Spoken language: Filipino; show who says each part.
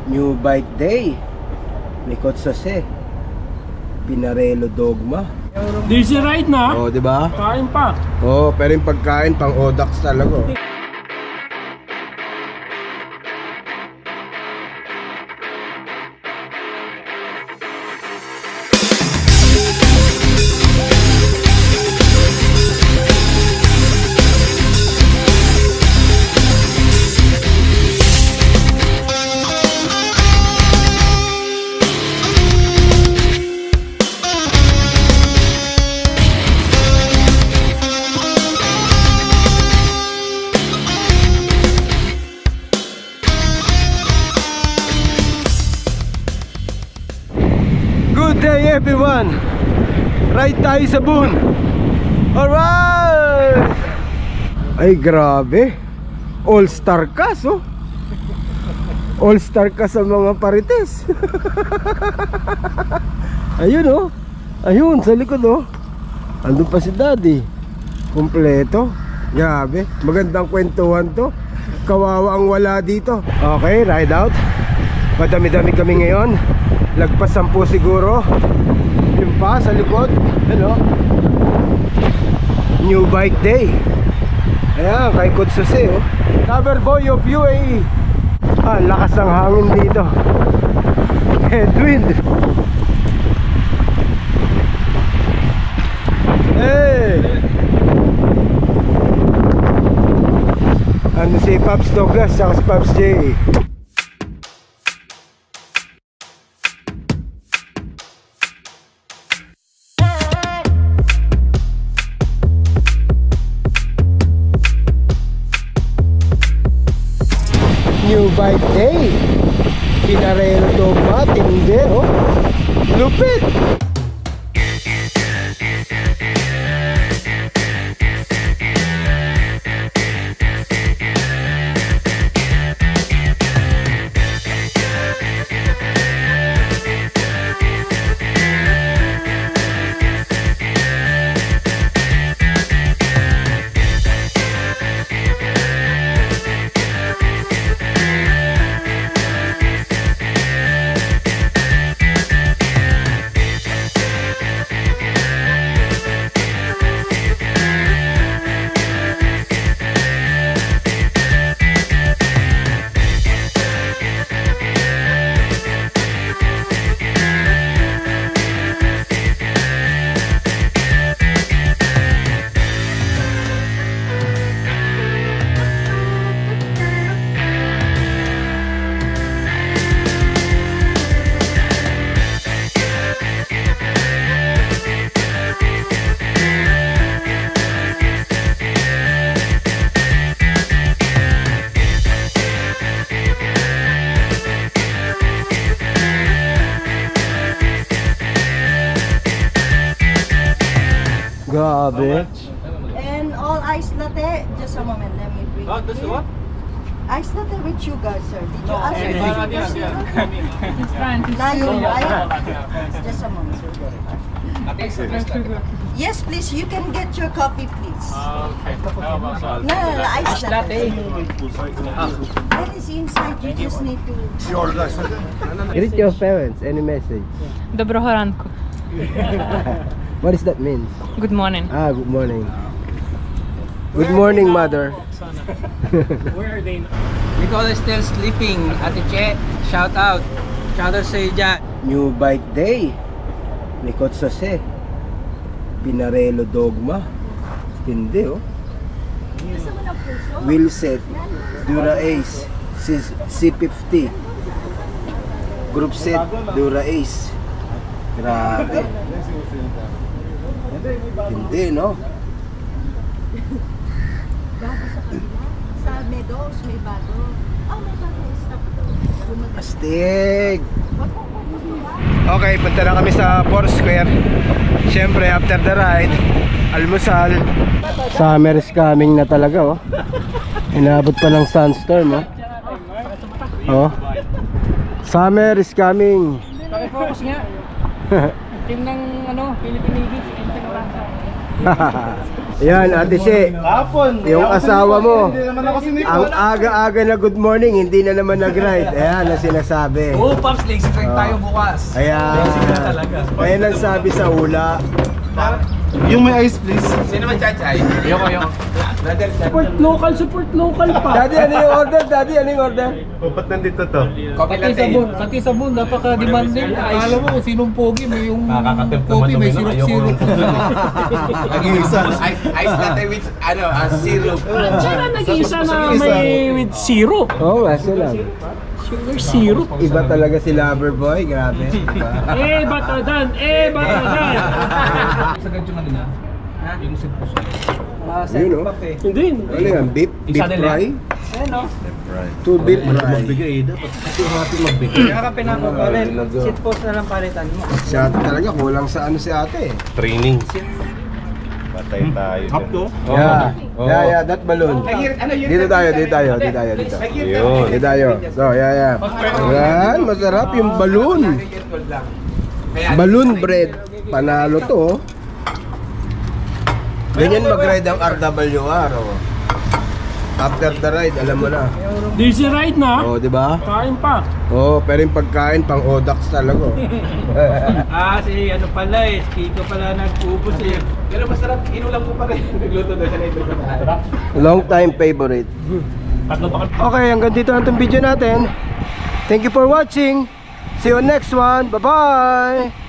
Speaker 1: New bike day. Likod sa Pinarello Dogma.
Speaker 2: Easy ride na.
Speaker 1: Oh, di ba?
Speaker 2: Kain pa.
Speaker 1: Oh, pero yung pagkain pang Odax talaga. Good day everyone! Ride tayo sa Boon! Alright! Ay grabe! All-star cast oh! All-star cast sa mga parites! Ayun oh! Ayun sa likod oh! Andun pa si Daddy! Kompleto! Grabe! Magandang kwentuhan to! Kawawa ang wala dito! Okay, ride out! Madami-dami kami ngayon! Lagpas 10 siguro. Yung pa sa likod. Ano? New bike day. Ayan, kay Kutsuse oh. Cover boy of UAE. Ah, lakas ng hangin dito. Headwind. Hey! Ano si Pops Douglas saka si Pops J. New bike day. Pinarello Dogma, tindi oh. Lupit. Grabe.
Speaker 3: And all ice latte. Just a moment, let me bring it here. What? Ice latte with sugar, sir. Did you ask for sugar?
Speaker 2: It's fine.
Speaker 3: Now you right? Just a moment, sir. Yes, please. You can get your coffee, please.
Speaker 2: Okay.
Speaker 3: No, ice latte. That is inside. You just need to.
Speaker 1: Greet your parents. Any message?
Speaker 4: Доброго ранку.
Speaker 1: What does that mean?
Speaker 4: Good morning.
Speaker 1: Ah, good morning. Good morning, mother.
Speaker 2: Where are they?
Speaker 5: Nicole is still sleeping. Ate Che, shout out. Shout out sa iyo dyan.
Speaker 1: New bike day. Likod sa Pinarello Dogma. Hindi oh. Wheel set. Dura Ace. C50. Group set. Dura Ace. Grabe. Hindi no.
Speaker 3: Sa Meadows, may bago. Oh, may bago. Stop daw.
Speaker 1: Astig. Okay, punta na kami sa Foursquare. Siyempre, after the ride, almusal. Summer is coming na talaga oh. Inabot pa ng sunstorm oh. Oh. Summer is coming.
Speaker 2: Focus nga. Team ng ano, Philippine League.
Speaker 1: Yan, Ate She.
Speaker 6: Hapon.
Speaker 1: Yung asawa mo.
Speaker 6: Hindi naman ako sinipon.
Speaker 1: Ang aga-aga na good morning, hindi na naman nag-ride. Ayan ang sinasabi.
Speaker 5: Oh, Pops, lazy track tayo bukas.
Speaker 1: Ayan. Ayan ang sabi sa hula.
Speaker 6: Yung may ice, please.
Speaker 5: Sino man chachay? Ayoko. Brother,
Speaker 2: Support local pa.
Speaker 1: Daddy, ano yung order? Daddy, ano yung order?
Speaker 6: Ba't nandito to?
Speaker 5: Coffee latte.
Speaker 7: Pati sabon, napaka-demanding. Alam mo kung sinong pogi, may yung
Speaker 6: Nakakatempt
Speaker 7: coffee,
Speaker 6: naman
Speaker 7: may
Speaker 6: naman,
Speaker 7: syrup-syrup.
Speaker 6: Nag-iisa.
Speaker 5: Ice latte with, syrup.
Speaker 2: Siya na nag-iisa na may with syrup.
Speaker 1: Oo, oh, kasi lang.
Speaker 2: Sugar syrup.
Speaker 1: Iba talaga si Loverboy, grabe.
Speaker 2: Batadan.
Speaker 7: Sagad yung ano na, yung sipos.
Speaker 1: Yun, no?
Speaker 2: Hindi.
Speaker 1: Ano yan? Beef fry?
Speaker 5: Ano?
Speaker 1: Two beef fry.
Speaker 6: Dapat natin magbigay.
Speaker 5: Kaya ka pinapagalit. Sit post na lang palitan mo.
Speaker 1: Si ate talaga, kulang sa ano si ate.
Speaker 6: Training. Patay tayo. Hap to?
Speaker 1: Yeah, that balloon. Dito tayo.
Speaker 6: Yun.
Speaker 1: Dito tayo. So, yeah. Yan, masarap yung balloon. Balloon bread. Panalo to, oh. Ganyan mag-ride ang RWR, oh. After the ride, alam mo na.
Speaker 2: Dizzy ride na.
Speaker 1: Oh, di ba?
Speaker 2: Kain pa.
Speaker 1: Oh, pero yung pagkain pang Odax talaga.
Speaker 5: Si ano pala Kiko pala nag-ubos Pero masarap, inulang ko pa rin. Nagluto daw siya na ito.
Speaker 1: Long time favorite. Okay, hanggang dito na itong video natin. Thank you for watching. See you on next one. Bye-bye!